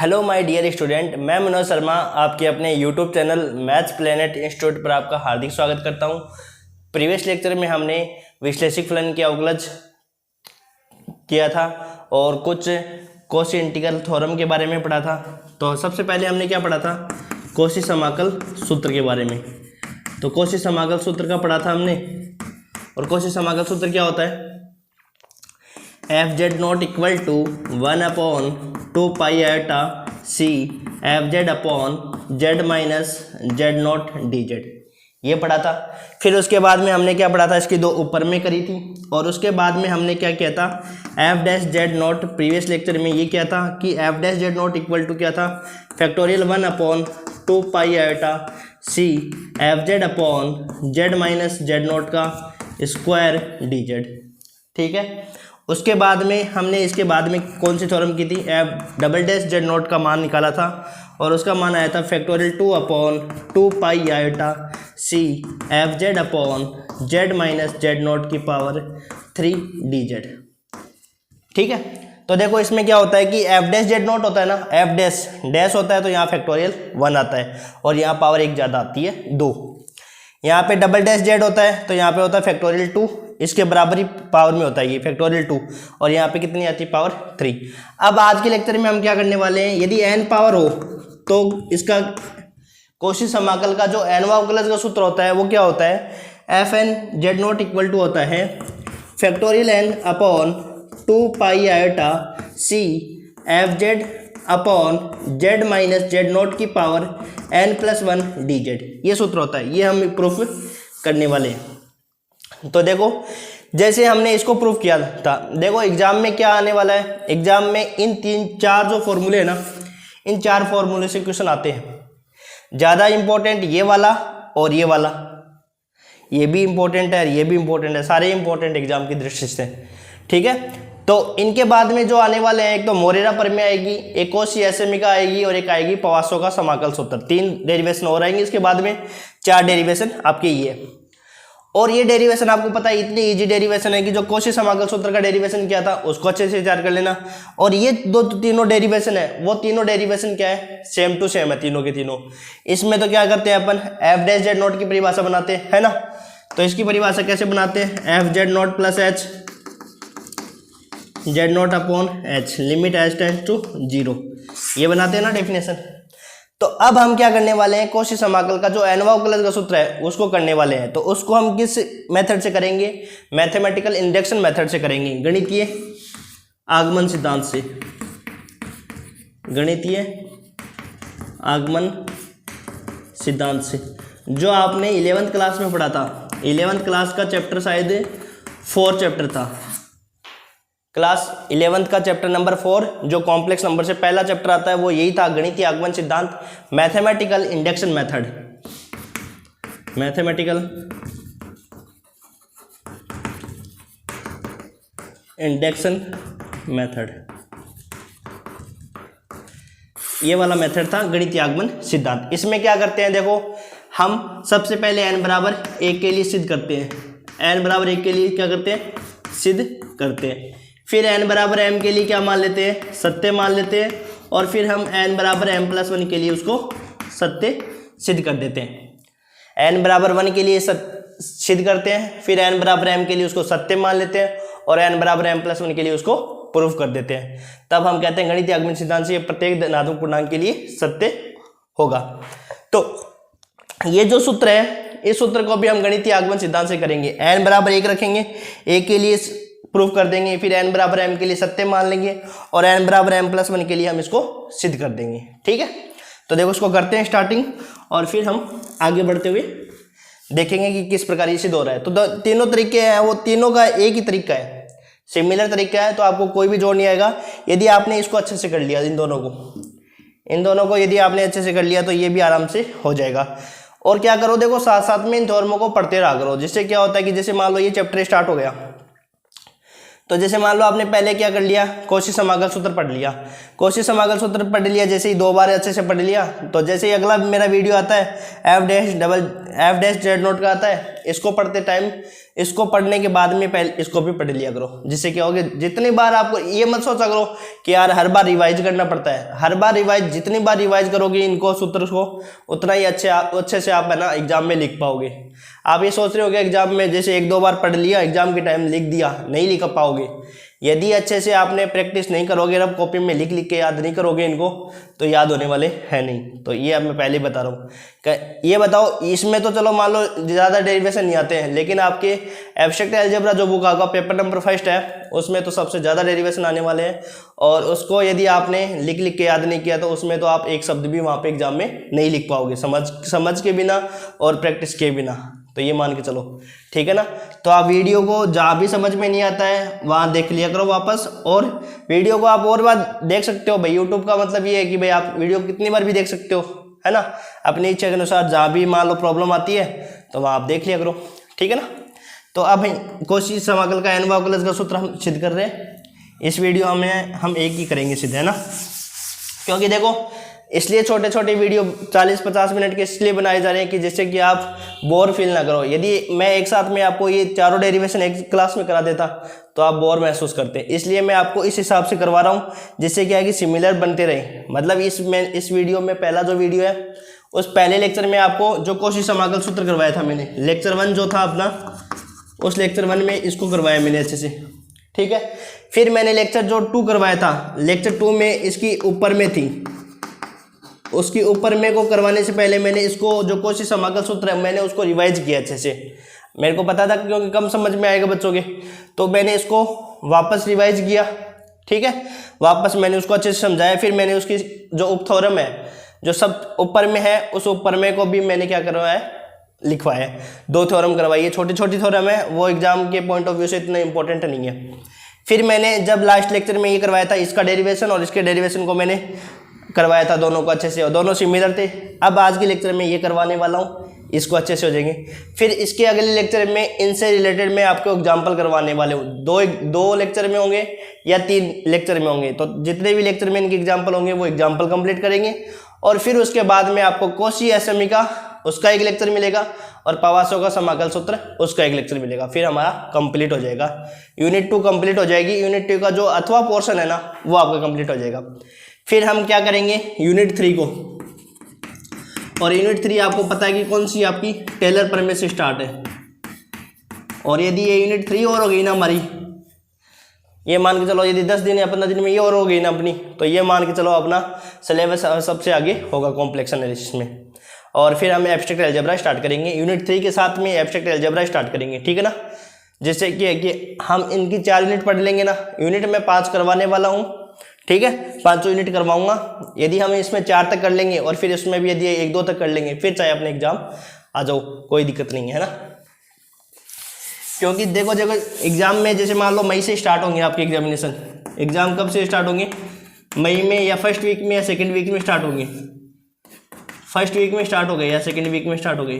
Hello my dear student, मैं मनोज शर्मा आपके अपने YouTube channel maths planet institute पर आपका हार्दिक स्वागत करता हूं। प्रीवियस लेक्चर में हमने विश्लेषिक फलन के अवकलज किया था और कुछ कॉची इंटीग्रल थ्योरम के बारे में पढ़ा था। तो सबसे पहले हमने क्या पढ़ा था? कॉची समाकल सूत्र के बारे में। तो कॉची समाकल सूत्र का पढ़ा था हमने। और कॉची समाकल सूत्र क्या होता है? F Z not equal to 1/2 pi iota C F Z upon Z minus Z nought D Z, ये पढ़ा था। फिर उसके बाद में हमने क्या पढ़ा था? इसकी दो ऊपर में करी थी। और उसके बाद में हमने क्या किया था? F dash Z nought, previous lecture में ये क्या था कि F dash Z not equal to क्या था? Factorial 1/2 pi iota C F Z upon Z minus Z nought का स्क्वायर डी जेड। ठीक है। उसके बाद में हमने इसके बाद में कौन सी थ्योरम की थी? F double dash Z nought का मान निकाला था और उसका मान आया था factorial 2/2 pi iota C F Z upon Z minus Z not की पावर 3 डी जेड। ठीक है। तो देखो इसमें क्या होता है कि एफ डैश जेड नॉट होता है ना, एफ डैश डैश होता है तो यहाँ फैक्टोरियल 1 आता है और यहाँ पावर 1 ज़्यादा आती है 2। यहाँ पे डबल डैश जेड होता है तो यहाँ पे होता है फैक्टोरियल 2, इसके बराबरी पावर में होता है ये फैक्टोरियल 2, और यहाँ पे कितनी आती है? पावर 3। अब आज के लेक्चर में हम क्या करने वाले हैं? यदि n पावर हो तो इसका कॉची समाकल का जो nवां अवकलज का सूत्र होता है वो क्या होता है? F N Z not equal to होता है factorial n upon 2 pi iota C F Z upon Z minus Z not की पावर n+1 डी जेड, ये सूत्र होता है। ये हम प्रूफ करने वाले हैं। तो देखो जैसे हमने इसको प्रूफ किया था, देखो एग्जाम में क्या आने वाला है? एग्जाम में इन चार जो फॉर्मूले हैं ना, इन 4 फॉर्मूले से क्वेश्चन आते हैं। ज़्यादा इंपॉर्टेंट ये वाला और ये वाला, ये भी इंपॉर्टेंट है, ये भी इंपॉर्टेंट है, सारे इंपॉर्टेंट एग्जाम की दृष्टि से। ठीक है। तो इनके बाद में जो आने वाले हैं, एक तो मोरेरा प्रमेय आएगी, एक कॉची एसएमई का आएगी और एक आएगी पवासो का समाकल सूत्र। 3 डेरिवेशन और आएंगे। इसके बाद में 4 डेरिवेशन आपके ये। और ये डेरिवेशन आपको पता है इतनी इजी डेरिवेशन है कि जो कॉची समाकल सूत्र का डेरिवेशन किया था उसको अच्छे से विचार कर लेना। और ये तीनों डेरिवेशन है, वो तीनों डेरिवेशन क्या है? सेम टू सेम है तीनों के तीनों। इसमें तो क्या करते हैं अपन? एफ डैश जेड नॉट की परिभाषा बनाते हैं, है ना। तो इसकी परिभाषा कैसे बनाते हैं? F Z nought plus H Z nought upon H limit H tends to 0, ये बनाते हैं ना डेफिनेशन। तो अब हम क्या करने वाले हैं? कॉची समाकल का जो nवां अवकलज का सूत्र है उसको करने वाले हैं। तो उसको हम किस मेथड से करेंगे? मैथमेटिकल इंडक्शन मेथड से करेंगे, गणितीय आगमन सिद्धांत से। गणितीय आगमन सिद्धांत से, जो आपने 11th क्लास में पढ़ा था। 11th क्लास का चैप्टर शायद 4 चैप्टर था। क्लास 11th का चैप्टर नंबर 4 जो कॉम्प्लेक्स नंबर से पहला चैप्टर आता है वो यही था, गणितीय आगमन सिद्धांत, mathematical induction method. Mathematical induction method, ये वाला मेथड था गणितीय आगमन सिद्धांत। इसमें क्या करते हैं? देखो हम सबसे पहले n बराबर 1 के लिए सिद्ध करते हैं। n बराबर 1 के लिए क्या करते हैं? सिद्ध करते हैं। फिर n बराबर m के लिए क्या मान लेते हैं? सत्य मान लेते हैं। और फिर हम n बराबर m+1 के लिए उसको सत्य सिद्ध कर देते हैं। n बराबर 1 के लिए सिद्ध करते हैं, फिर n बराबर m के लिए उसको सत्य मान लेते हैं और n बराबर m+1 के लिए उसको प्रूफ कर देते हैं। तब हम कहते हैं गणितीय आगमन सिद्धांत से ये प्रत्येक धनात्मक पूर्णांक के लिए सत्य होगा। तो ये जो सूत्र है, इस सूत्र को भी हम गणितीय आगमन सिद्धांत से करेंगे। n बराबर 1 रखेंगे, 1 के लिए प्रूफ कर देंगे, फिर n बराबर m के लिए सत्य मान लेंगे और n बराबर m+1 के लिए हम इसको सिद्ध कर देंगे। ठीक है। तो देखो इसको करते हैं स्टार्टिंग और फिर हम आगे बढ़ते हुए देखेंगे कि किस प्रकार ये सिद्ध हो रहा है। तो तीनों तरीके हैं, वो तीनों का एक ही तरीका है, सिमिलर तरीका है, तो आपको कोई भी जोड़ नहीं आएगा। यदि आपने इसको अच्छे से कर लिया, इन दोनों को यदि आपने अच्छे से कर लिया तो ये भी आराम से हो जाएगा। और क्या करो, देखो साथ साथ में इन थ्योरमों को पढ़ते रहा करो, जिससे क्या होता है कि जैसे मान लो ये चैप्टर स्टार्ट हो गया, तो जैसे मान लो आपने पहले क्या कर लिया? कॉची समाकल सूत्र पढ़ लिया। कॉची समाकल सूत्र पढ़ लिया, जैसे ही 2 बार अच्छे से पढ़ लिया, तो जैसे ही अगला मेरा वीडियो आता है एफ डैश जेड नॉट का आता है, इसको पढ़ते टाइम इसको पढ़ने के बाद में पहले इसको भी पढ़ लिया करो, जिससे क्या होगा, जितनी बार आपको ये मत सोचा करो कि यार हर बार रिवाइज करना पड़ता है। हर बार रिवाइज, जितनी बार रिवाइज करोगे इनको सूत्र को, उतना ही अच्छे से आप है ना एग्जाम में लिख पाओगे। आप ये सोच रहे होगे एग्जाम में जैसे 1-2 बार पढ़ लिया, एग्जाम के टाइम लिख दिया, नहीं लिख पाओगे। यदि अच्छे से आपने प्रैक्टिस नहीं करोगे, अब कॉपी में लिख लिख के याद नहीं करोगे इनको, तो याद होने वाले हैं नहीं। तो ये अब मैं पहले बता रहा हूँ। ये बताओ, इसमें तो चलो मान लो ज़्यादा डेरिवेशन नहीं आते हैं, लेकिन आपके एब्स्ट्रैक्ट अलजेब्रा जो बुक आएगा पेपर नंबर 1 है, उसमें तो सबसे ज़्यादा डेरिवेशन आने वाले हैं। और उसको यदि आपने लिख लिख के याद नहीं किया तो उसमें तो आप एक शब्द भी वहाँ पे एग्जाम में नहीं लिख पाओगे, समझ के बिना और प्रैक्टिस के बिना। तो ये मान के चलो, ठीक है ना। तो आप वीडियो को जहाँ भी समझ में नहीं आता है वहाँ देख लिया करो वापस, और वीडियो को आप और बार देख सकते हो भाई। यूट्यूब का मतलब ये है कि भाई आप वीडियो कितनी बार भी देख सकते हो, है ना, अपनी इच्छा के अनुसार। जहाँ भी मान लो प्रॉब्लम आती है तो वहाँ आप देख लिया करो, ठीक है ना। तो अब भाई कॉची समाकल का एन अवकलज का सूत्र हम सिद्ध कर रहे हैं। इस वीडियो में हम एक ही करेंगे सिद्ध, है ना, क्योंकि देखो इसलिए छोटे छोटे वीडियो 40-50 मिनट के इसलिए बनाए जा रहे हैं कि जिससे कि आप बोर फील ना करो। यदि मैं एक साथ में आपको ये चारों डेरिवेशन एक क्लास में करा देता तो आप बोर महसूस करते, इसलिए मैं आपको इस हिसाब से करवा रहा हूँ जिससे क्या है कि सिमिलर बनते रहे। मतलब इस वीडियो में पहला जो वीडियो है, उस पहले लेक्चर में आपको जो कॉची समाकल सूत्र करवाया था मैंने, लेक्चर 1 जो था अपना, उस लेक्चर 1 में इसको करवाया मैंने अच्छे से, ठीक है। फिर मैंने लेक्चर जो 2 करवाया था, लेक्चर 2 में इसकी ऊपर में थी, उसकी ऊपर में को करवाने से पहले मैंने इसको जो कॉची समाकल सूत्र है मैंने उसको रिवाइज किया अच्छे से। मेरे को पता था क्योंकि कम समझ में आएगा बच्चों के, तो मैंने इसको वापस रिवाइज किया, ठीक है। वापस मैंने उसको अच्छे से समझाया। फिर मैंने उसकी जो उप थ्योरम है, जो सब ऊपर में है, उस ऊपर में को भी मैंने क्या करवाया है, लिखवाया है। 2 थ्योरम करवाई है, छोटी छोटी थ्योरम है, वो एग्जाम के पॉइंट ऑफ व्यू से इतना इंपॉर्टेंट नहीं है। फिर मैंने जब लास्ट लेक्चर में ये करवाया था, इसका डेरिवेशन और इसके डेरिवेशन को मैंने करवाया था दोनों को अच्छे से, और दोनों सिमिलर थे। अब आज के लेक्चर में ये करवाने वाला हूँ, इसको अच्छे से हो जाएंगे। फिर इसके अगले लेक्चर में इनसे रिलेटेड मैं आपको एग्जाम्पल करवाने वाले हूँ। 2 लेक्चर में होंगे या 3 लेक्चर में होंगे, तो जितने भी लेक्चर में इनके एग्जाम्पल होंगे वो एग्जाम्पल कंप्लीट करेंगे। और फिर उसके बाद में आपको कॉची एसएमई का उसका एक लेक्चर मिलेगा, और पावासो का समाकल सूत्र उसका एक लेक्चर मिलेगा। फिर हमारा कंप्लीट हो जाएगा, यूनिट 2 कंप्लीट हो जाएगी। यूनिट 2 का जो अथवा पोर्शन है ना, वो आपका कंप्लीट हो जाएगा। फिर हम क्या करेंगे, यूनिट 3 को, और यूनिट 3 आपको पता है कि कौन सी आपकी टेलर प्रमेय से स्टार्ट है। और यदि ये यूनिट 3 और हो गई ना हमारी, ये मान के चलो यदि 10 दिन या 15 दिन में ये और हो गई ना अपनी, तो ये मान के चलो अपना सिलेबस सबसे आगे होगा कॉम्प्लेक्स एनालिसिस में। और फिर हम एब्स्ट्रैक्ट अलजेब्रा स्टार्ट करेंगे, यूनिट 3 के साथ में एब्स्ट्रैक्ट अलजेब्रा स्टार्ट करेंगे, ठीक है ना। जैसे कि हम इनकी 4 यूनिट पढ़ लेंगे ना, यूनिट में 5 करवाने वाला हूँ, ठीक है, 5 यूनिट करवाऊंगा। यदि हम इसमें 4 तक कर लेंगे और फिर इसमें भी यदि 1-2 तक कर लेंगे, फिर चाहे अपने एग्जाम आ जाओ, कोई दिक्कत नहीं है ना। क्योंकि देखो एग्जाम में जैसे मान लो मई से स्टार्ट होंगे आपके एग्जामिनेशन, एग्जाम कब से स्टार्ट होंगे, मई में या फर्स्ट वीक में या सेकेंड वीक में स्टार्ट होंगे। फर्स्ट वीक में स्टार्ट हो गए या सेकेंड वीक में स्टार्ट हो गई,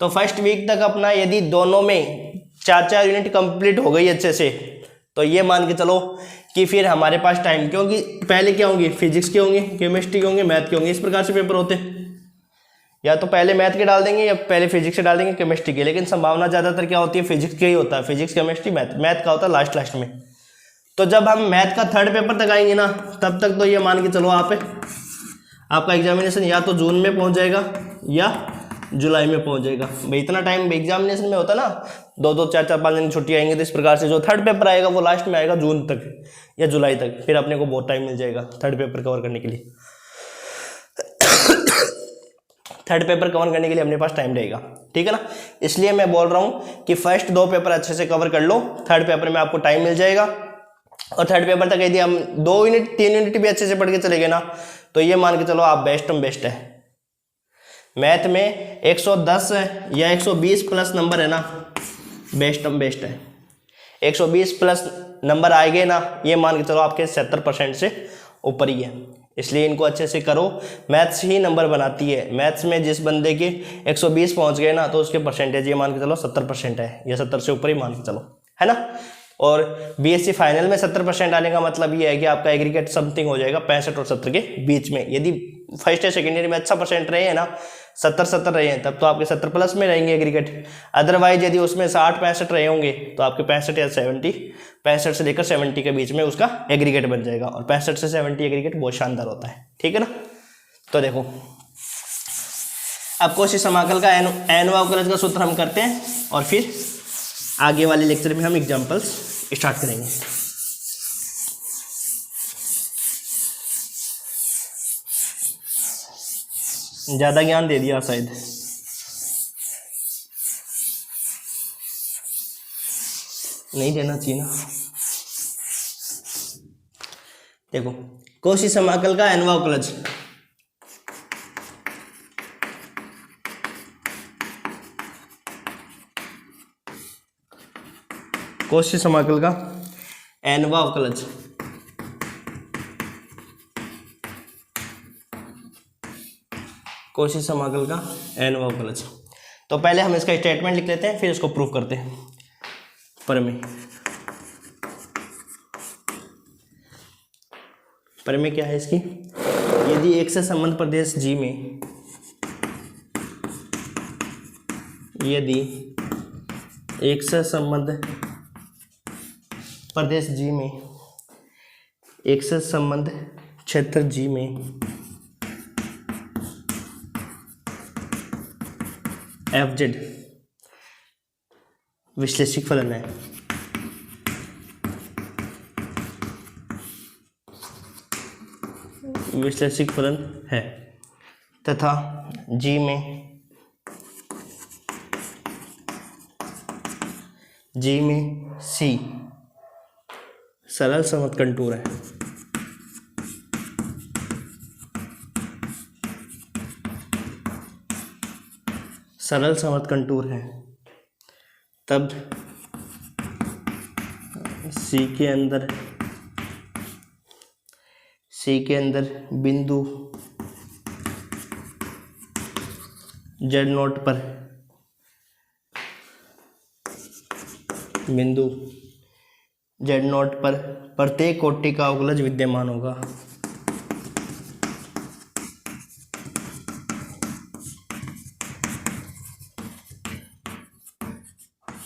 तो फर्स्ट वीक तक अपना यदि दोनों में 4-4 यूनिट कंप्लीट हो गई अच्छे से, तो ये मान के चलो कि फिर हमारे पास टाइम, क्योंकि पहले क्या होंगे, फिजिक्स के होंगे, केमिस्ट्री के होंगे, मैथ के होंगे, इस प्रकार से पेपर होते हैं। या तो पहले मैथ के डाल देंगे या पहले फिजिक्स के डाल देंगे केमिस्ट्री के, लेकिन संभावना ज़्यादातर क्या होती है, फिजिक्स के ही होता है। फिजिक्स केमिस्ट्री मैथ का होता है लास्ट में। तो जब हम मैथ का 3rd पेपर तक आएंगे ना, तब तक तो ये मान के चलो आपका एग्जामिनेशन या तो जून में पहुंच जाएगा या जुलाई में पहुंच जाएगा। भाई इतना टाइम एग्जामिनेशन में होता ना, 2-2, 4-4, 5 दिन छुट्टी आएंगी, तो इस प्रकार से जो 3rd पेपर आएगा वो लास्ट में आएगा जून तक या जुलाई तक। फिर अपने को बहुत टाइम मिल जाएगा 3rd पेपर कवर करने के लिए। 3rd पेपर कवर करने के लिए अपने पास टाइम रहेगा, ठीक है ना। इसलिए मैं बोल रहा हूँ कि फर्स्ट 2 पेपर अच्छे से कवर कर लो, 3rd पेपर में आपको टाइम मिल जाएगा। और 3rd पेपर तक यदि हम 2 यूनिट 3 यूनिट भी अच्छे से पढ़ के चले गए ना, तो ये मान के चलो आप बेस्ट है। मैथ में 110 या 120 प्लस नंबर है ना, बेस्ट है। 120 प्लस नंबर आएंगे ना, ये मान के चलो आपके 70% से ऊपर ही है। इसलिए इनको अच्छे से करो, मैथ्स ही नंबर बनाती है। मैथ्स में जिस बंदे के 120 पहुंच गए ना, तो उसके परसेंटेज ये मान के चलो 70% है, या 70 से ऊपर ही मान के चलो, है ना। और बीएससी फाइनल में 70% आने का मतलब ये है कि आपका एग्रीगेट समथिंग हो जाएगा 65 और 70 के बीच में। यदि फर्स्ट या सेकेंड ईयर में अच्छा परसेंट रहे हैं ना, 70 रहे हैं, तब तो आपके 70 प्लस में रहेंगे एग्रीगेट। अदरवाइज यदि उसमें 60-65 रहे होंगे तो आपके 65 या 70, 65 से लेकर 70 के बीच में उसका एग्रीगेट बन जाएगा। और 65 से 70 एग्रीगेट बहुत शानदार होता है, ठीक है ना। तो देखो अब कोशी समाकल का एन व अवकलज का सूत्र हम करते हैं और फिर आगे वाले लेक्चर में हम एग्जांपल्स स्टार्ट करेंगे। ज्यादा ज्ञान दे दिया शायद। नहीं देना चाहिए ना। देखो कोशी समाकल का एन व अवकलज, कोशी समाकल का एन व अवकलज कोशी समाकल का एन व अवकलज। तो पहले हम इसका स्टेटमेंट लिख लेते हैं, फिर इसको प्रूफ करते हैं। प्रमेय क्या है इसकी? यदि एक से संबंध प्रदेश जी में, यदि एक से संबंध प्रदेश जी में, एक से संबंध क्षेत्र जी में एफ जेड विश्लेषिक फलन है, विश्लेषिक फलन है तथा जी में सी सरल समत कंटूर है, सरल समत कंटूर है, तब सी के अंदर बिंदु जेड नोट पर, बिंदु जेड नोट पर प्रत्येक कोटि का अवकलज विद्यमान होगा,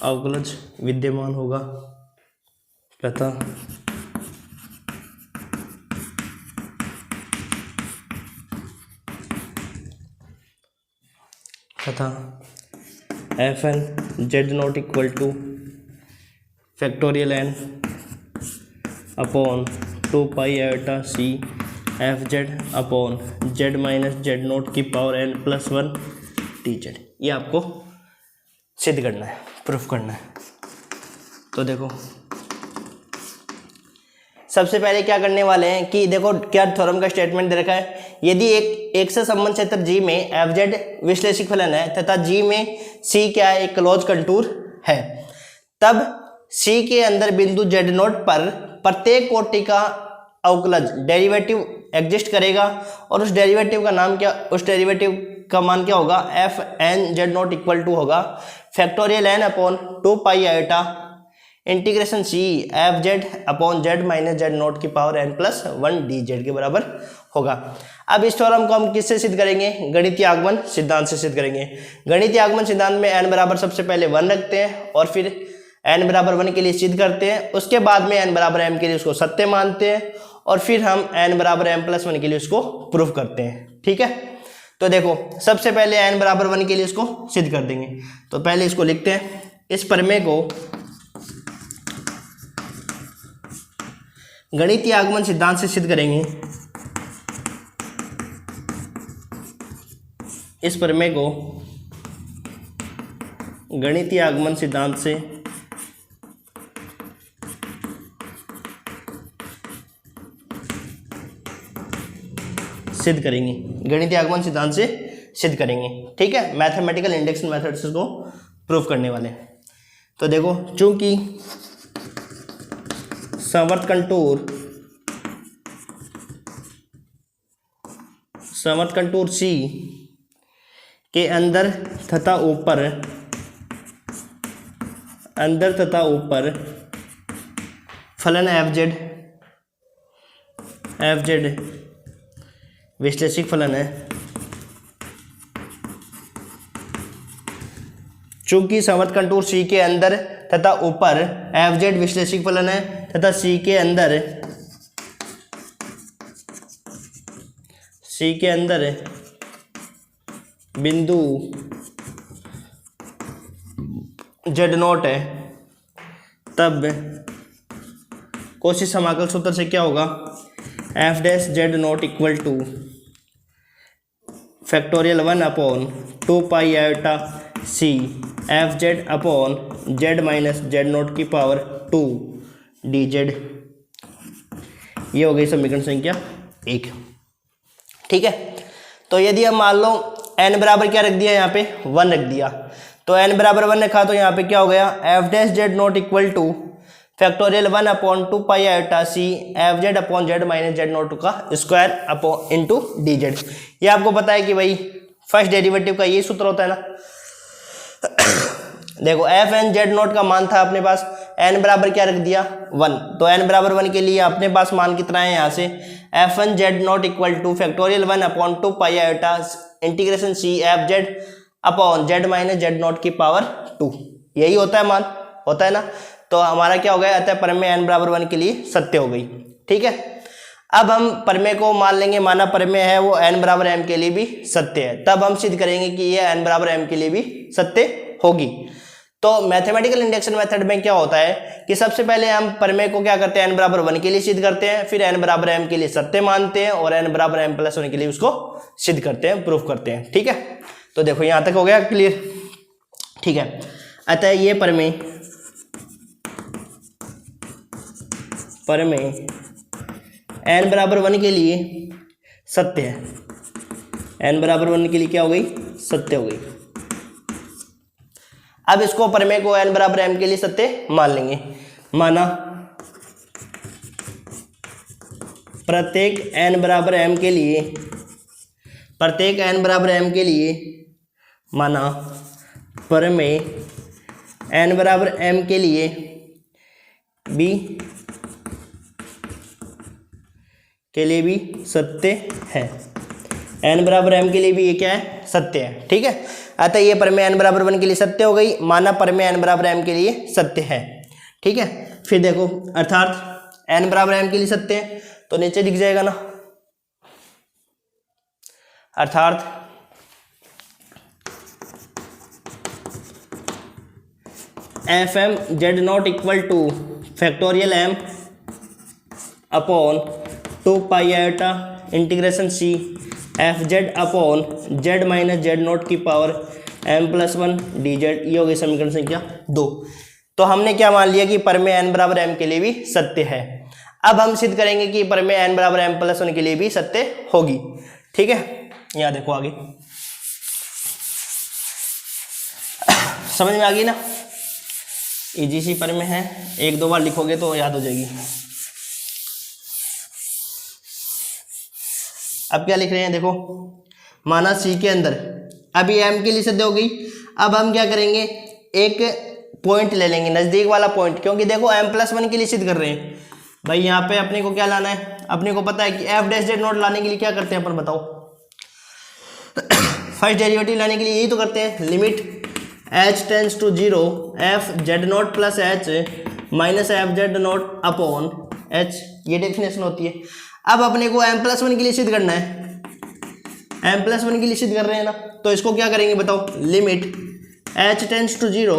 अवकलज विद्यमान होगा तथा f N Z not equal to factorial n upon 2 pi iota C F Z upon Z minus Z note की power n plus 1 t z. ये आपको सिद्ध करना है, प्रूफ करना है। तो देखो सबसे पहले क्या करने वाले हैं कि देखो क्या थ्योरम का स्टेटमेंट दे रखा है। यदि एक से संबंध क्षेत्र जी में एफ जेड विश्लेषिक फलन है तथा जी में सी क्या है, एक क्लोज कंटूर है, तब सी के अंदर बिंदु जेड नोट पर प्रत्येक कोटि का अवकलज डेरिवेटिव एग्जिस्ट करेगा और उस डेरिवेटिव का नाम क्या, उस डेरिवेटिव का मान क्या होगा, f N Z note equal to होगा factorial n upon 2 pi iota integration C F Z upon Z minus Z note की power n plus 1 D z के बराबर होगा। अब इस थ्योरम को हम किससे सिद्ध करेंगे? गणितीय आगमन सिद्धांत से सिद्ध करेंगे। गणितीय आगमन सिद्धांत में n बराबर सबसे पहले 1 रखते हैं और फिर n बराबर 1 के लिए सिद्ध करते हैं, उसके बाद में n बराबर m के लिए उसको सत्य मानते हैं और फिर हम n बराबर m प्लस 1 के लिए उसको प्रूफ करते हैं, ठीक है। तो देखो सबसे पहले n बराबर 1 के लिए इसको सिद्ध कर देंगे। तो पहले इसको लिखते हैं, इस प्रमेय को गणितीय आगमन सिद्धांत से सिद्ध करेंगे। इस प्रमेय को गणितीय आगमन सिद्धांत से सिद्ध करेंगे, गणितीय आगमन सिद्धांत से सिद्ध करेंगे, ठीक है। मैथमेटिकल इंडक्शन मेथड से इसको प्रूफ करने वाले हैं। तो देखो चूंकि समवर्त कंटूर सी के अंदर तथा ऊपर फलन एफ जेड विश्लेषिक फलन है। चूंकि समवर्त कंटूर सी के अंदर तथा ऊपर एफ जेड विश्लेषिक फलन है तथा सी के अंदर बिंदु जेड नोट है, तब कॉची समाकल सूत्र से क्या होगा, F dash Z note equal to factorial 1/2 pi iota C F Z upon Z minus Z note की पावर 2 डी जेड। ये हो गई समीकरण संख्या 1। ठीक है, तो यदि हम मान लो n बराबर क्या रख दिया, यहाँ पे 1 रख दिया, तो n बराबर 1 रखा तो यहाँ पे क्या हो गया, f dash Z note equal to factorial 1/2 pi iota C F Z upon Z minus Z note का square upon into d Z. ये आपको पता है कि भाई फर्स्ट डेरिवेटिव का यही सूत्र होता है ना। देखो एफ एन जेड नोट का मान था अपने पास, n बराबर क्या रख दिया 1, तो n बराबर 1 के लिए अपने पास मान कितना है, यहाँ से F N Z note equal to factorial 1/2 pi iota integration C F Z upon Z minus Z note की पावर 2, यही होता है मान, होता है ना। तो हमारा क्या हो गया, अतः प्रमेय n बराबर 1 के लिए सत्य हो गई। ठीक है, अब हम प्रमेय को मान लेंगे, माना प्रमेय है वो n बराबर m के लिए भी सत्य है, तब हम सिद्ध करेंगे कि ये n बराबर m के लिए भी सत्य होगी। तो मैथमेटिकल इंडक्शन मेथड में क्या होता है कि सबसे पहले हम प्रमेय को क्या करते हैं, n बराबर 1 के लिए सिद्ध करते हैं, फिर n बराबर m के लिए सत्य मानते हैं और n बराबर m प्लस 1 के लिए उसको सिद्ध करते हैं, प्रूफ करते हैं। ठीक है, तो देखो यहां तक हो गया क्लियर। ठीक है, अतः ये प्रमेय n बराबर 1 के लिए सत्य है, n बराबर 1 के लिए क्या हो गई, सत्य हो गई। अब इसको प्रमेय को n बराबर m के लिए सत्य मान लेंगे, माना प्रत्येक n बराबर m के लिए, प्रत्येक n बराबर m के लिए माना प्रमेय n बराबर m के लिए भी सत्य है, n बराबर m के लिए भी ये क्या है, सत्य है। ठीक है, अतः ये प्रमेय n बराबर 1 के लिए सत्य हो गई, माना प्रमेय n बराबर m के लिए सत्य है। ठीक है, फिर देखो अर्थात n बराबर m के लिए सत्य है तो नीचे दिख जाएगा ना, अर्थात f M Z not equal to factorial m upon 2 pi iota integration C F Z upon Z minus Z note की power m plus 1 D Z. ये हो गई समीकरण संख्या 2। तो हमने क्या मान लिया कि प्रमेय n बराबर m के लिए भी सत्य है। अब हम सिद्ध करेंगे कि प्रमेय n बराबर m प्लस 1 के लिए भी सत्य होगी। ठीक है, यहाँ देखो आगे समझ में आ गई ना, इजी सी प्रमेय है, 1-2 बार लिखोगे तो याद हो जाएगी। अब क्या लिख रहे हैं, देखो माना सी के अंदर, अभी m के लिए सत्य हो गई। अब हम क्या करेंगे, एक पॉइंट ले लेंगे, नजदीक वाला पॉइंट, क्योंकि देखो m प्लस 1 के लिए सिद्ध कर रहे हैं भाई। यहाँ पे अपने को क्या लाना है, अपने को पता है कि एफ डैश जेड नोट लाने के लिए क्या करते हैं अपन, बताओ। फर्स्ट डेरिवेटिव लाने के लिए यही तो करते हैं, limit h tends to 0 F Z note plus H minus F Z note upon h, ये डेफिनेशन होती है। अब अपने को m प्लस 1 के लिए सिद्ध करना है, m प्लस 1 के लिए सिद्ध कर रहे हैं ना, तो इसको क्या करेंगे बताओ, limit h tends to 0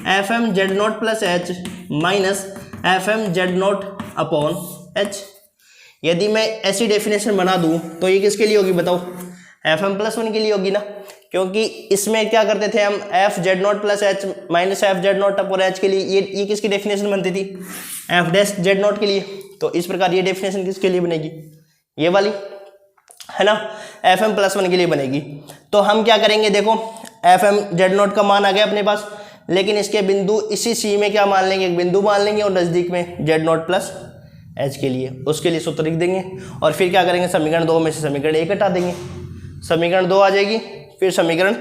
F M Z note plus H minus F M Z note upon h। यदि मैं ऐसी डेफिनेशन बना दूं तो ये किसके लिए होगी बताओ, एफ एम प्लस 1 के लिए होगी ना, क्योंकि इसमें क्या करते थे हम, F Z note plus H minus F Z note upon H के लिए ये किसकी डेफिनेशन बनती थी, एफ डैश जेड नोट के लिए। तो इस प्रकार ये डेफिनेशन किसके लिए बनेगी, ये वाली है ना, एफ एम प्लस 1 के लिए बनेगी। तो हम क्या करेंगे, देखो एफ एम जेड नोट का मान आ गया अपने पास, लेकिन इसके बिंदु इसी सी में क्या मान लेंगे, एक बिंदु मान लेंगे और नज़दीक में जेड नोट प्लस एच के लिए, उसके लिए सूत्र लिख देंगे और फिर क्या करेंगे, समीकरण 2 में से समीकरण 1 हटा देंगे, समीकरण 2 आ जाएगी, फिर समीकरण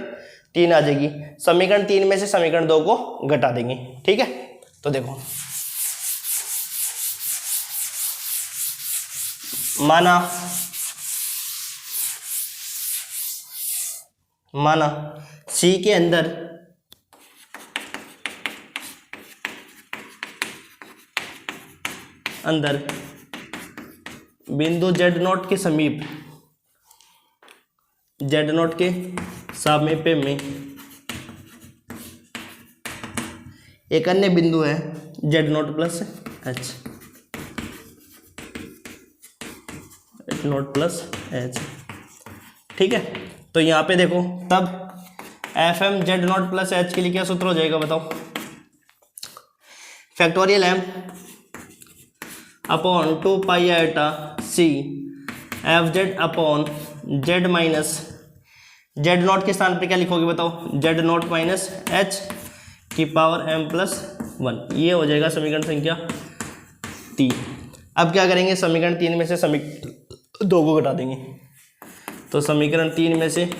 3 आ जाएगी, समीकरण 3 में से समीकरण 2 को घटा देंगे। ठीक है, तो देखो माना सी के अंदर बिंदु जेड नॉट के समीप, जेड नॉट के समीप में एक अन्य बिंदु है Z nought plus H, H nought plus H. ठीक है, तो यहाँ पे देखो तब F M Z nought plus H के लिए क्या सूत्र हो जाएगा बताओ? Factorial M upon 2 pi iota C F Z upon Z minus, Z nought के स्थान पे क्या लिखोगे बताओ? जेड नॉट माइनस एच की पावर एम प्लस 1। ये हो जाएगा समीकरण संख्या 3। अब क्या करेंगे? समीकरण 3 में से समीकरण 2 को घटा देंगे, तो समीकरण 3 में से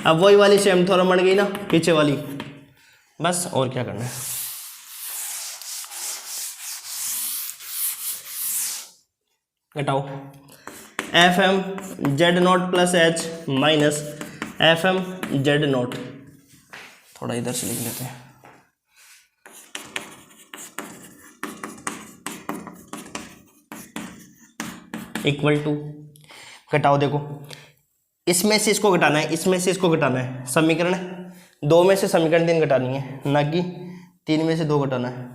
अब वही वाली सेम थ्योरम बन गई ना पीछे वाली, बस और क्या करना है। घटाओ F M Z nought plus H minus F M Z nought, थोड़ा इधर से लिख लेते हैं, इक्वल टू, घटाओ देखो इसमें से इसको घटाना है, इसमें से इसको घटाना है, समीकरण 2 में से समीकरण 3 घटानी है, ना कि 3 में से 2 घटाना है।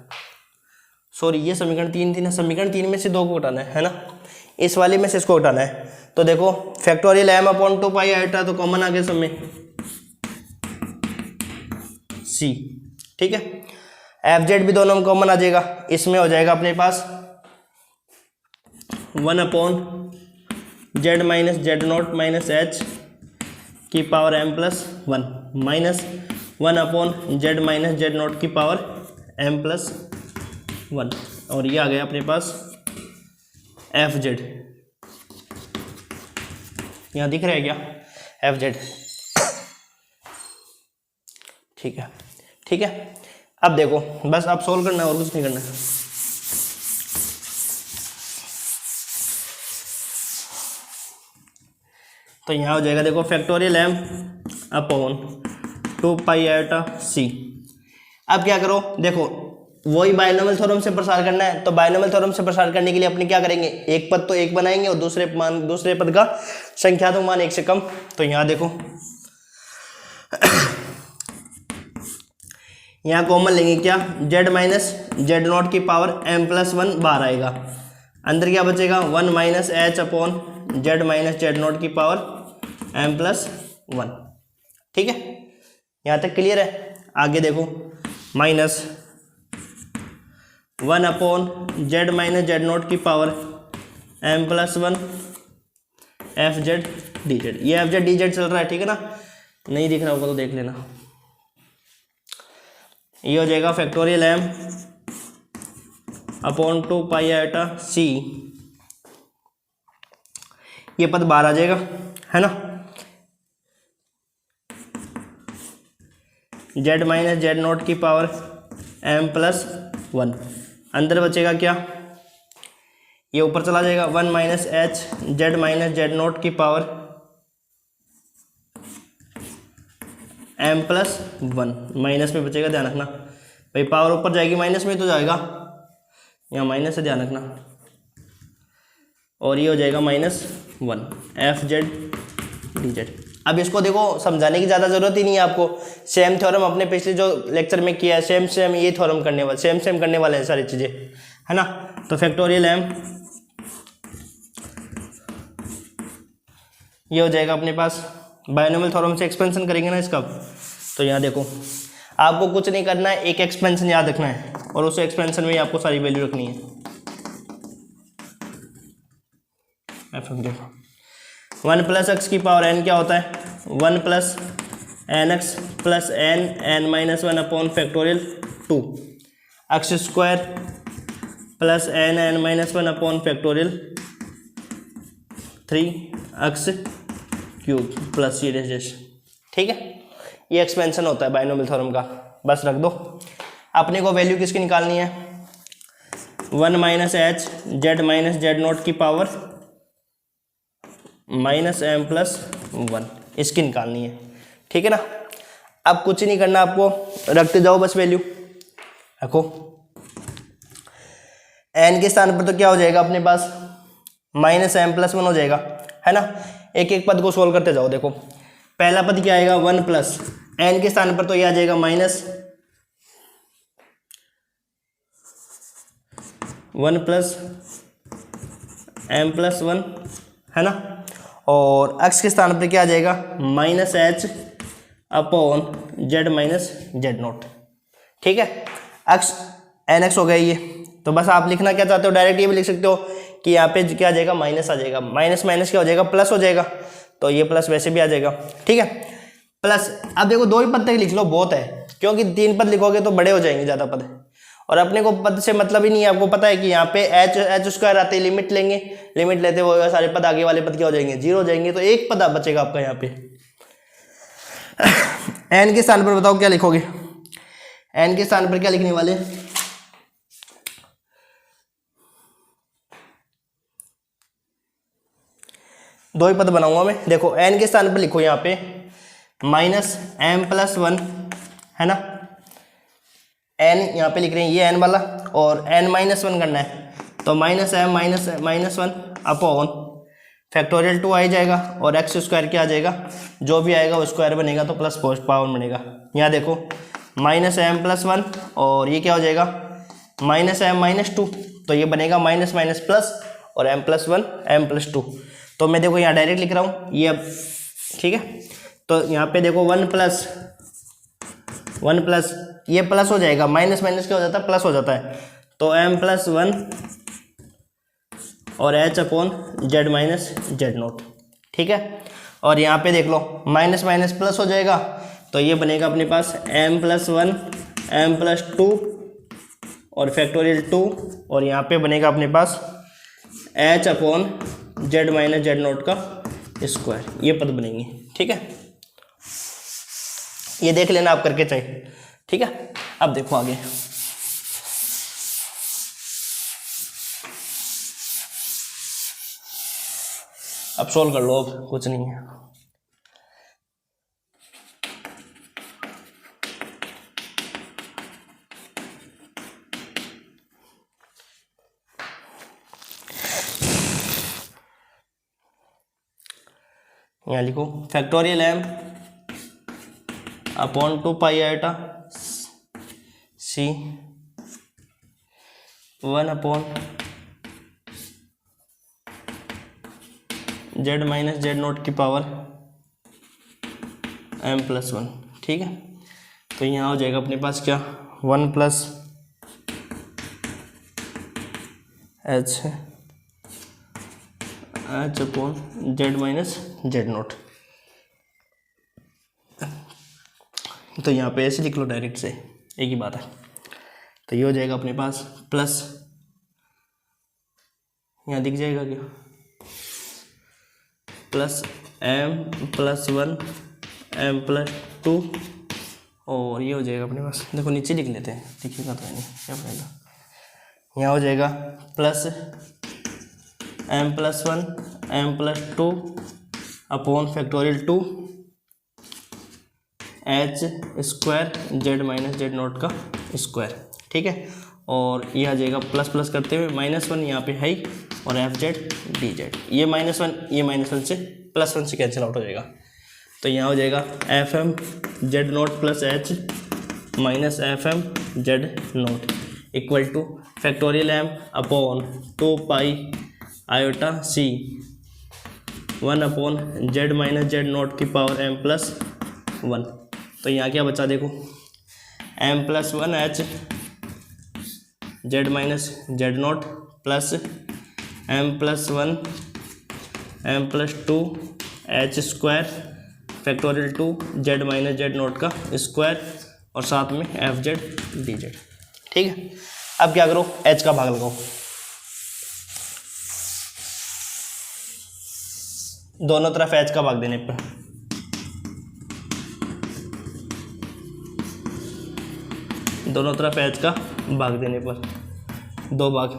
सॉरी, ये समीकरण 3 थी ना, समीकरण 3 में से 2 को घटाना है ना, इस वाले में से इसको घटाना है। तो देखो factorial M upon 2 pi iota तो कॉमन आ गया सब में सी। ठीक है, एफ जेड भी दोनों में कॉमन आ जाएगा, इसमें हो जाएगा अपने पास 1 upon Z minus Z not minus H की power M plus 1 minus 1 upon Z minus Z not की पावर एम प्लस 1, और ये आ गया अपने पास एफ जेड। यहाँ दिख रहा है क्या एफ जेड? ठीक है, ठीक है। अब देखो बस अब सोल्व करना है और कुछ नहीं करना है। तो यहाँ हो जाएगा देखो factorial M upon 2 pi iota सी। अब क्या करो, देखो वही बायनोमियल थ्योरम से प्रसार करना है, तो बायनोमियल थ्योरम से प्रसार करने के लिए अपने क्या करेंगे? एक पद तो 1 बनाएंगे और दूसरे पद का संख्यात्मक मान 1 से कम। तो यहाँ देखो यहाँ कॉमन लेंगे क्या? जेड माइनस जेड नॉट की पावर एम प्लस 1 बाहर आएगा, अंदर क्या बचेगा? 1 minus h upon Z minus Z not की पावर एम प्लस 1। ठीक है, यहाँ तक क्लियर है? आगे देखो minus 1 upon Z minus Z not की power M plus 1 f z d Z. ये एफ जेड डी जेड चल रहा है, ठीक है ना? नहीं दिख रहा होगा तो देख लेना। ये हो जाएगा factorial M upon 2 pi iota सी, ये पद बाहर आ जाएगा, है ना? जेड माइनस जेड नॉट की पावर एम प्लस 1, अंदर बचेगा क्या? ये ऊपर चला जाएगा 1 minus H z minus Z not की पावर एम प्लस 1, माइनस में बचेगा, ध्यान रखना भाई, पावर ऊपर जाएगी माइनस में तो जाएगा, यहाँ माइनस से ध्यान रखना। और ये हो जाएगा -1 एफ जेड डी जेड। अब इसको देखो समझाने की ज़्यादा ज़रूरत ही नहीं है आपको, सेम थ्योरम अपने पिछले जो लेक्चर में किया है सेम ये थ्योरम करने वाले सेम करने वाले हैं सारी चीज़ें, है ना? तो फैक्टोरियल एम ये हो जाएगा अपने पास, बायनोमियल थ्योरम से एक्सपेंशन करेंगे ना इसका। तो यहाँ देखो आपको कुछ नहीं करना है, एक एक्सपेंशन याद रखना है और उस एक्सपेंशन में ही आपको सारी वैल्यू रखनी है। देखो 1 प्लस एक्स की पावर एन क्या होता है? 1 plus N X plus N minus 1 upon factorial 2 X square plus N minus 1 upon factorial 3 X cube plus ये डैश। ठीक है, ये एक्सपेंशन होता है बायनोमियल थ्योरम का, बस रख दो। अपने को वैल्यू किसकी निकालनी है? 1 minus H z minus Z not की पावर माइनस एम प्लस 1, इसकी निकालनी है। ठीक है ना। अब कुछ नहीं करना आपको, रखते जाओ बस वैल्यू। रखो एन के स्थान पर तो क्या हो जाएगा अपने पास, माइनस एम प्लस 1 हो जाएगा, है ना। एक एक पद को सोल्व करते जाओ। देखो पहला पद क्या आएगा, 1 प्लस एन के स्थान पर तो यह आ जाएगा माइनस 1 प्लस एम प्लस 1, है ना। और एक्स के स्थान पर क्या आ जाएगा, minus h upon Z minus Z naught. ठीक है, एक्स एन एक्स हो गया ये। तो बस आप लिखना क्या चाहते हो, डायरेक्ट ये भी लिख सकते हो कि यहाँ पे क्या आ जाएगा, माइनस आ जाएगा, माइनस माइनस क्या हो जाएगा, प्लस हो जाएगा, तो ये प्लस वैसे भी आ जाएगा। ठीक है, प्लस। अब देखो 2 ही पद तक लिख लो बहुत है, क्योंकि 3 पद लिखोगे तो बड़े हो जाएंगे ज़्यादा पद, और अपने को पद से मतलब ही नहीं है। आपको पता है कि यहाँ पे एच स्क्वायर आते ही लिमिट लेंगे, लिमिट लेते हुए सारे पद आगे वाले पद क्या हो जाएंगे, 0 हो जाएंगे, तो एक पद बचेगा आपका यहाँ पे। एन के स्थान पर बताओ क्या लिखोगे, एन के स्थान पर क्या लिखने वाले, दो ही पद बनाऊंगा मैं। देखो एन के स्थान पर लिखो यहाँ पे माइनस एम प्लस 1, है ना। एन यहाँ पे लिख रहे हैं ये एन वाला, और एन माइनस 1 करना है, तो minus M minus 1 upon factorial 2 आ जाएगा, और एक्स स्क्वायर क्या आ जाएगा, जो भी आएगा वो स्क्वायर बनेगा, तो प्लस पोस्ट पावर बनेगा। यहाँ देखो माइनस एम प्लस 1, और ये क्या हो जाएगा, माइनस एम माइनस 2, तो ये बनेगा माइनस माइनस प्लस, और एम प्लस 1 एम प्लस 2। तो मैं देखो यहाँ डायरेक्ट लिख रहा हूँ ये अब। ठीक है, तो यहाँ पे देखो 1 प्लस ये प्लस हो जाएगा, माइनस माइनस क्या हो जाता है, प्लस हो जाता है, तो एम प्लस 1 और H upon Z minus Z naught. ठीक है, और यहाँ पे देख लो माइनस माइनस प्लस हो जाएगा, तो ये बनेगा अपने पास एम प्लस 1 एम प्लस 2 और फैक्टोरियल 2, और यहाँ पे बनेगा अपने पास h upon Z minus Z note का स्क्वायर, ये पद बनेंगे। ठीक है, ये देख लेना आप करके चाहिए। ठीक है, अब देखो आगे, अब सोल्व कर लो, अब कुछ नहीं है। यहाँ लिखो factorial M upon 2 pi iota c 1 upon Z minus Z note की पावर एम प्लस 1। ठीक है, तो यहाँ हो जाएगा अपने पास क्या, 1 plus H upon Z minus Z naught. तो यहाँ पे ऐसे लिख लो डायरेक्ट से, एक ही बात है। तो ये हो जाएगा अपने पास प्लस, यहाँ दिख जाएगा क्या, plus M plus 1 M plus 2, और ये हो जाएगा अपने पास, देखो नीचे लिख लेते हैं, दिखेगा तो नहीं क्या बनेगा, यहाँ हो जाएगा plus M plus 1 M plus 2 upon factorial 2 H square Z minus Z note का स्क्वायर। ठीक है, और ये आ जाएगा प्लस प्लस करते हुए -1 यहाँ पे है, और एफ जेड डी जेड, ये -1 ये -1 से +1 से कैंसिल आउट हो जाएगा। तो यहाँ हो जाएगा f M Z note plus H minus F M Z note equal to factorial M upon 2 pi iota c 1 upon Z minus Z note की पावर एम प्लस 1। तो यहाँ क्या बचा देखो, m plus 1 h z minus Z note plus M plus 1 M plus 2 H square factorial 2 z minus Z note का square, और साथ में एफ जेड डी जेड। ठीक है, अब क्या करो, एच का भाग लगाओ, दोनों तरफ एच का भाग देने पर दोनों तरफ एच का भाग देने पर 2 भाग,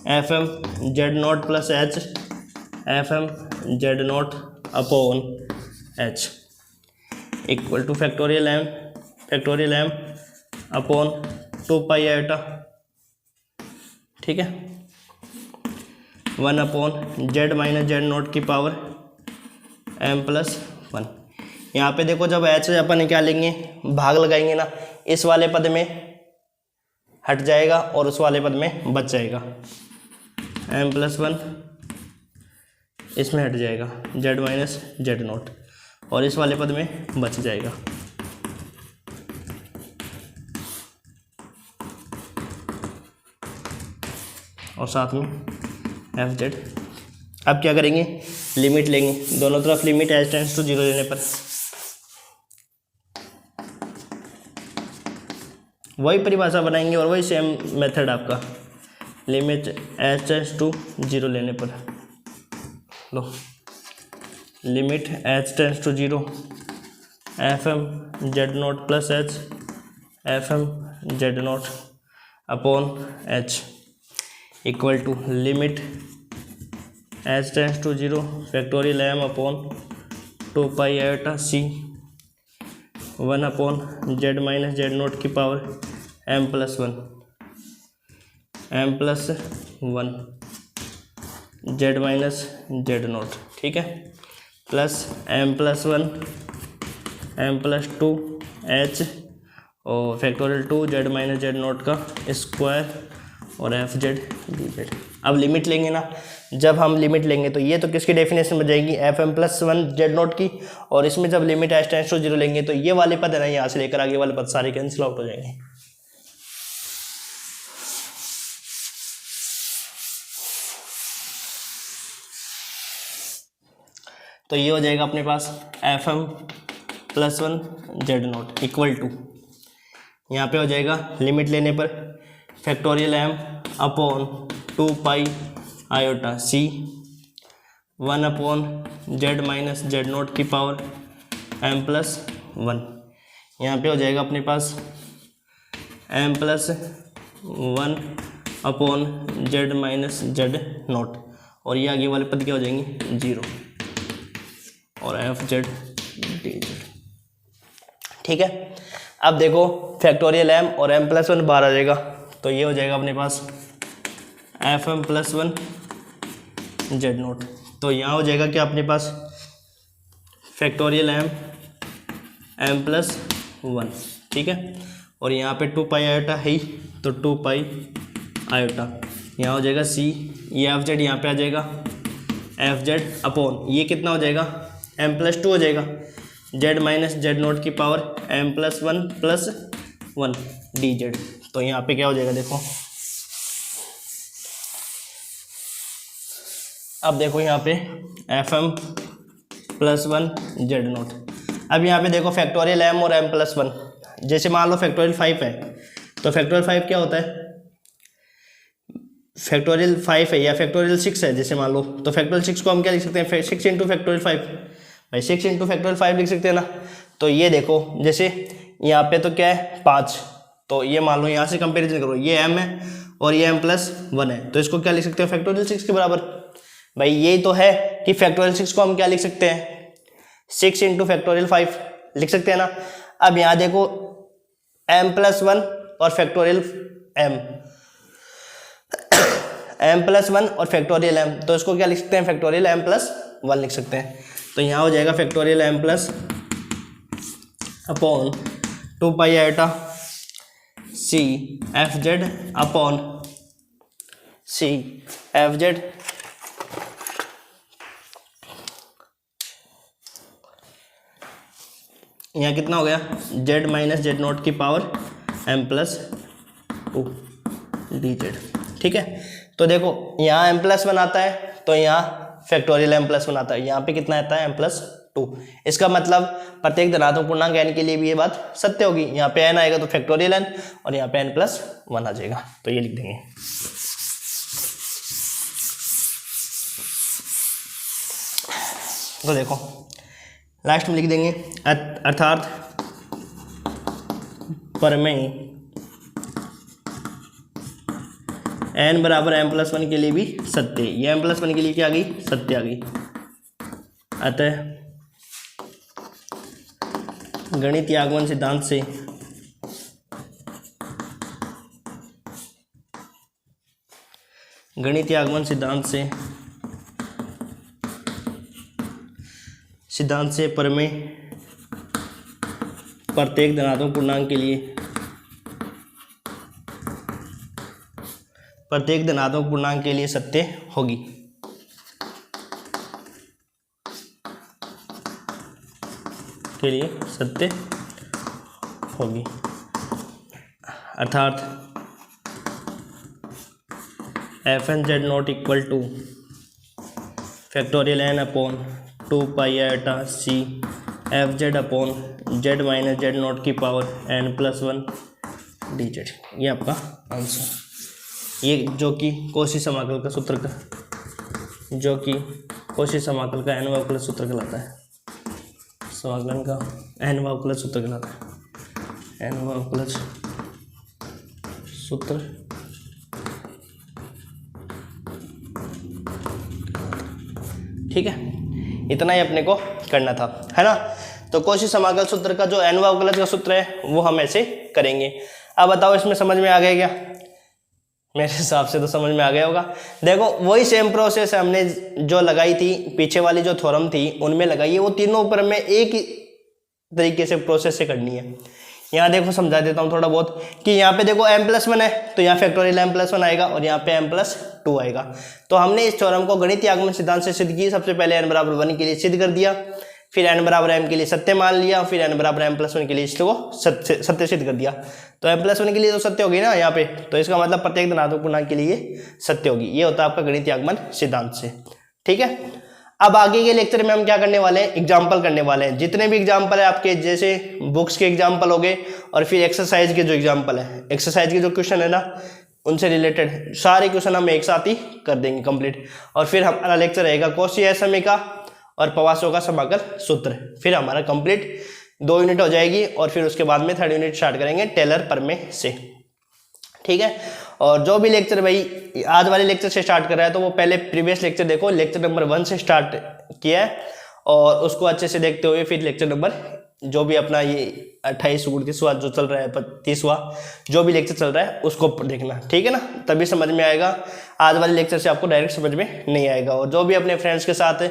F M Z note plus H F M Z note upon H equal to factorial M upon 2 pi iota, ठीक है, 1 upon Z minus Z note की पावर एम प्लस 1। यहाँ पे देखो जब एच अपन निकालेंगे भाग लगाएंगे ना, इस वाले पद में हट जाएगा और उस वाले पद में बच जाएगा, एम प्लस 1 इसमें हट जाएगा जेड माइनस जेड नोट और इस वाले पद में बच जाएगा। और साथ में एफ जेड। अब क्या करेंगे, लिमिट लेंगे, दोनों तरफ लिमिट एच टेंड्स टू 0 लेने पर वही परिभाषा बनाएंगे और वही सेम मेथड आपका, लिमिट एच टेंड्स टू 0 लेने पर लो, limit H tends to 0 F M Z note plus H F M Z note upon H equal to limit H tends to 0 factorial M upon 2 pi iota c 1 upon Z minus Z note की power M plus 1 z minus Z naught, ठीक है, plus M plus 1 M plus 2 H और factorial 2 z minus Z note का square और F z d Z. अब limit लेंगे ना, जब हम लिमिट लेंगे तो ये तो किसकी डेफिनेशन बन जाएगी, F M plus 1 Z note की, और इसमें जब लिमिट एच टेंड्स टू 0 लेंगे तो ये वाले पद है ना, यहाँ से लेकर आगे वाले पद सारे कैंसिल आउट हो जाएंगे। तो ये हो जाएगा अपने पास f M plus 1 Z note equal to, यहाँ पे हो जाएगा लिमिट लेने पर factorial M upon 2 pi iota c 1 upon Z minus Z note की पावर एम प्लस 1। यहाँ पे हो जाएगा अपने पास m plus 1 upon Z minus Z naught और ये आगे वाले पद क्या हो जाएंगे 0 और एफ जेड डी जेड, ठीक है। अब देखो फैक्टोरियल एम और एम प्लस 1 बाहर आ जाएगा, तो ये हो जाएगा अपने पास f M plus 1 Z naught. तो यहाँ हो जाएगा क्या अपने पास फैक्टोरियल एम प्लस 1, ठीक है, और यहाँ पे 2 पाई आयोटा है ही, तो 2 पाई आयोटा, यहाँ हो जाएगा सी, ये एफ जेड यहाँ पे आ जाएगा एफ जेड अपॉन ये कितना हो जाएगा एम प्लस 2 हो जाएगा जेड माइनस जेड नोट की power M plus 1 D Z. तो यहाँ पे क्या हो जाएगा देखो, अब देखो यहाँ पे F M plus 1 Z nought. अब यहाँ पे देखो फैक्टोरियल एम और एम प्लस 1, जैसे मान लो फैक्टोरियल 5 है, तो फैक्टोरियल 5 क्या होता है, फैक्टोरियल 5 है या फैक्टोरियल 6 है जैसे मान लो, तो फैक्टोरियल 6 को हम क्या लिख सकते हैं 6 इंटू फैक्टोरियल 5, भाई 6 इंटू फैक्टोरियल 5 लिख सकते हैं ना। तो ये देखो जैसे यहाँ पे तो क्या है 5, तो ये मान लो यहाँ से कंपेरिजन करो, ये m है और ये m प्लस 1 है, तो इसको क्या लिख सकते हो फैक्टोरियल 6 के बराबर। भाई यही तो है कि फैक्टोरियल 6 को हम क्या लिख सकते हैं 6 इंटू फैक्टोरियल 5 लिख सकते हैं ना। अब यहाँ देखो m प्लस 1 और फैक्टोरियल m प्लस 1 और फैक्टोरियल m, तो इसको क्या लिख सकते हैं फैक्टोरियल m प्लस 1 लिख सकते हैं। तो यहाँ हो जाएगा factorial m plus upon 2 pi iota C F Z upon C F Z यहाँ कितना हो गया जेड माइनस जेड नोट की power m plus 2 D Z, ठीक है। तो देखो यहाँ m प्लस 1 आता है, तो यहाँ फैक्टोरियल m प्लस 1 आता है, यहाँ पे कितना आता है m प्लस 2। इसका मतलब प्रत्येक धनात्मक पूर्णांक n के लिए भी ये बात सत्य होगी। यहाँ पे n आएगा तो फैक्टोरियल n और यहाँ पे n प्लस 1 आ जाएगा, तो ये लिख देंगे। तो देखो लास्ट में लिख देंगे अर्थात प्रमेय n बराबर m+1 के लिए भी सत्य, ये m+1 के लिए क्या आ गई, सत्य आ गई। अतः गणितीय आगमन सिद्धांत से प्रमेय प्रत्येक धनात्मक पूर्णांक के लिए सत्य होगी। अर्थात fn z not equal to factorial n upon 2 pi iota c F Z upon Z minus Z not की पावर n+1 dz। ये आपका आंसर, ये जो कि कौशी समाकल का सूत्र का n अवकलज सूत्र कहलाता है, समाकलन का n अवकलज सूत्र कहलाता है, n अवकलज सूत्र। ठीक है, इतना ही अपने को करना था, है ना। तो कौशी समाकल सूत्र का जो n अवकलज का सूत्र है वो हम ऐसे करेंगे। अब बताओ इसमें समझ में आ गया क्या? मेरे हिसाब से तो समझ में आ गया होगा। देखो वही सेम प्रोसेस हमने जो लगाई थी, पीछे वाली जो थ्योरम थी उनमें लगाई है, वो तीनों ऊपर में एक ही तरीके से प्रोसेस से करनी है। यहाँ देखो समझा देता हूँ थोड़ा बहुत कि यहाँ पे देखो m+1 है तो यहाँ फैक्टोरियल m+1 आएगा और यहाँ पे m+2 आएगा। तो हमने इस थ्योरम को गणितीय आगमन सिद्धांत से सिद्ध की। सबसे पहले n बराबर 1 के लिए सिद्ध कर दिया, फिर n बराबर m के लिए सत्य मान लिया, फिर n बराबर m+1 के लिए इसको सत्य सिद्ध कर दिया। तो m+1 के लिए तो सत्य होगी ना यहाँ पे, तो इसका मतलब प्रत्येक धनात्मक पूर्णांक के लिए सत्य होगी। ये होता है आपका गणितीय आगमन सिद्धांत से। ठीक है, अब आगे के लेक्चर में हम क्या करने वाले हैं, एग्जाम्पल करने वाले हैं। जितने भी एग्जाम्पल है आपके, जैसे बुक्स के एग्जाम्पल हो गए और फिर एक्सरसाइज के जो एग्जाम्पल है, एक्सरसाइज के जो क्वेश्चन है ना उनसे रिलेटेड सारे क्वेश्चन हम एक साथ ही कर देंगे कंप्लीट। और फिर हमारा लेक्चर रहेगा कौशी असमय का और पवासों का समाकल सूत्र। फिर हमारा कंप्लीट 2 यूनिट हो जाएगी और फिर उसके बाद में 3rd यूनिट स्टार्ट करेंगे टेलर प्रमेय से। ठीक है, और जो भी लेक्चर भाई आज वाले लेक्चर से स्टार्ट कर रहा है तो वो पहले प्रीवियस लेक्चर देखो, लेक्चर नंबर 1 से स्टार्ट किया है और उसको अच्छे से देखते हुए फिर लेक्चर नंबर जो भी अपना ये 28 29वां जो चल रहा है 35वां जो भी लेक्चर चल रहा है उसको देखना। ठीक है ना, तभी समझ में आएगा। आज वाले लेक्चर से आपको डायरेक्ट समझ में नहीं आएगा। और जो भी अपने फ्रेंड्स के साथ,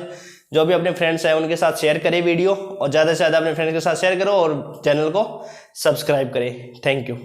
जो भी अपने फ्रेंड्स हैं उनके साथ शेयर करें वीडियो, और ज़्यादा से ज़्यादा अपने फ्रेंड्स के साथ शेयर करो और चैनल को सब्सक्राइब करें। Thank you.